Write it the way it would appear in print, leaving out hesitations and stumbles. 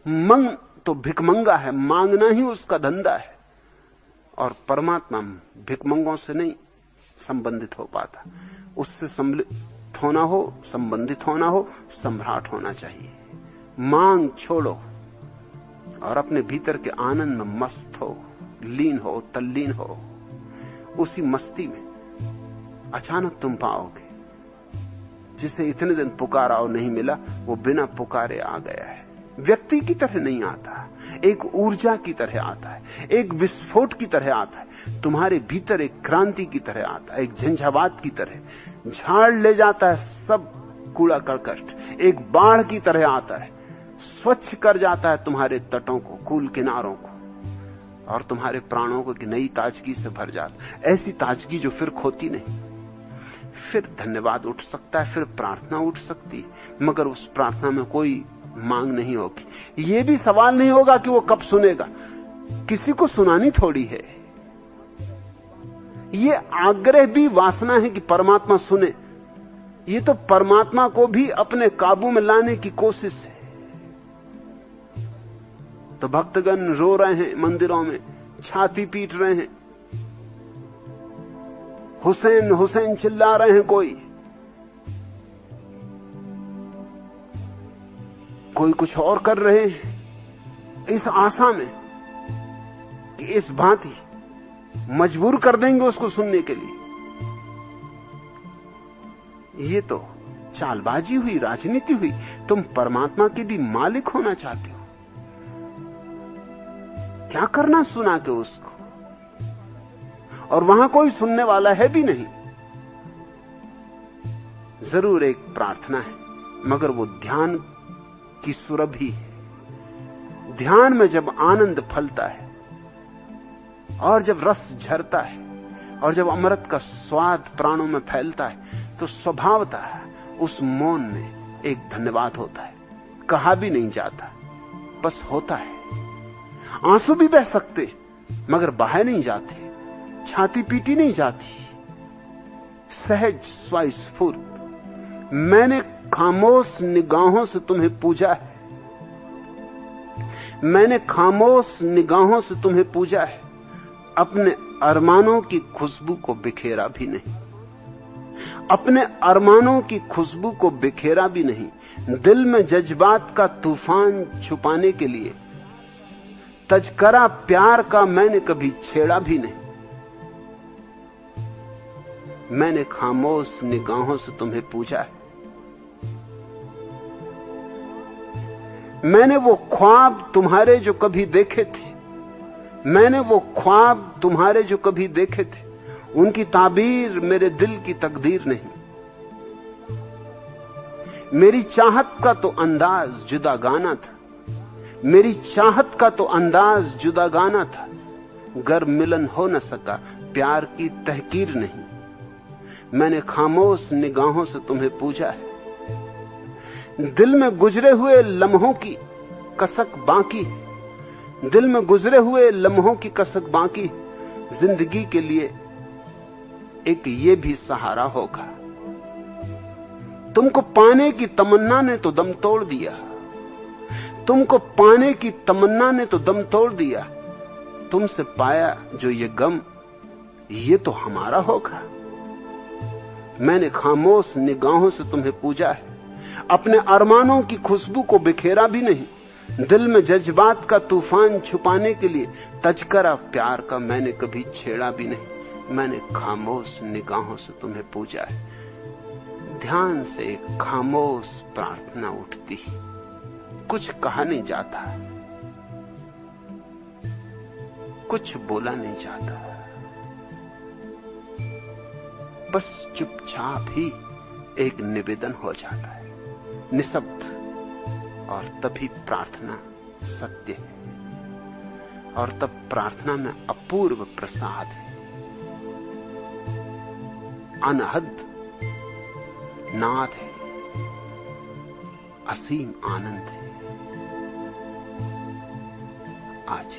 मंग तो भिकमंगा है, मांगना ही उसका धंधा है। और परमात्मा भिकमंगों से नहीं संबंधित हो पाता। उससे सम्मिलित होना हो, संबंधित होना हो, सम्राट होना चाहिए। मांग छोड़ो और अपने भीतर के आनंद में मस्त हो, लीन हो, तल्लीन हो। उसी मस्ती में अचानक तुम पाओगे जिसे इतने दिन पुकारा और नहीं मिला, वो बिना पुकारे आ गया है। व्यक्ति की तरह नहीं आता, एक ऊर्जा की तरह आता है, एक विस्फोट की तरह आता है, तुम्हारे भीतर एक क्रांति की तरह आता है, एक झंझावात की तरह झाड़ ले जाता है सब कूड़ा करकट। एक बाढ़ की तरह आता है, स्वच्छ कर जाता है तुम्हारे तटों को, कूल किनारों को, और तुम्हारे प्राणों को एक नई ताजगी से भर जाता। ऐसी ताजगी जो फिर खोती नहीं। फिर धन्यवाद उठ सकता है, फिर प्रार्थना उठ सकती, मगर उस प्रार्थना में कोई मांग नहीं होगी। यह भी सवाल नहीं होगा कि वो कब सुनेगा, किसी को सुनानी थोड़ी है। ये आग्रह भी वासना है कि परमात्मा सुने। ये तो परमात्मा को भी अपने काबू में लाने की कोशिश है। तो भक्तगण रो रहे हैं मंदिरों में, छाती पीट रहे हैं, हुसैन हुसैन चिल्ला रहे हैं, कोई कुछ और कर रहे हैं, इस आशा में कि इस भांति मजबूर कर देंगे उसको सुनने के लिए। ये तो चालबाजी हुई, राजनीति हुई। तुम परमात्मा के भी मालिक होना चाहते हो, क्या करना सुना के उसको? और वहां कोई सुनने वाला है भी नहीं। जरूर एक प्रार्थना है, मगर वो ध्यान की सुरभि है। ध्यान में जब आनंद फलता है और जब रस झरता है और जब अमृत का स्वाद प्राणों में फैलता है, तो स्वभावतः उस मौन में एक धन्यवाद होता है। कहा भी नहीं जाता, बस होता है। आंसू भी बह सकते मगर बहाए नहीं जाते, छाती पीटी नहीं जाती, सहज स्वस्फूर्त। मैंने खामोश निगाहों से तुम्हें पूजा है, मैंने खामोश निगाहों से तुम्हें पूजा है, अपने अरमानों की खुशबू को बिखेरा भी नहीं, अपने अरमानों की खुशबू को बिखेरा भी नहीं। दिल में जज्बात का तूफान छुपाने के लिए तजकरा प्यार का मैंने कभी छेड़ा भी नहीं। मैंने खामोश निगाहों से तुम्हें पूजा है। मैंने वो ख्वाब तुम्हारे जो कभी देखे थे, मैंने वो ख्वाब तुम्हारे जो कभी देखे थे, उनकी ताबीर मेरे दिल की तकदीर नहीं। मेरी चाहत का तो अंदाज जुदा गाना था, मेरी चाहत का तो अंदाज जुदा गाना था। गर मिलन हो न सका, प्यार की तहकीर नहीं। मैंने खामोश निगाहों से तुम्हें पूजा है। दिल में गुजरे हुए लम्हों की कसक बाकी है, दिल में गुजरे हुए लम्हों की कसक बाकी। जिंदगी के लिए एक ये भी सहारा होगा। तुमको पाने की तमन्ना ने तो दम तोड़ दिया, तुमको पाने की तमन्ना ने तो दम तोड़ दिया। तुमसे पाया जो ये गम, ये तो हमारा होगा। मैंने खामोश निगाहों से तुम्हें पूजा है, अपने अरमानों की खुशबू को बिखेरा भी नहीं। दिल में जज्बात का तूफान छुपाने के लिए तजकरा प्यार का मैंने कभी छेड़ा भी नहीं। मैंने खामोश निगाहों से तुम्हें पूजा है। ध्यान से एक खामोश प्रार्थना उठती, कुछ कहा नहीं जाता, कुछ बोला नहीं जाता, बस चुपचाप ही एक निवेदन हो जाता है, निशब्द। और तभी प्रार्थना सत्य है, और तब प्रार्थना में अपूर्व प्रसाद है, अनहद नाद है, असीम आनंद है। आज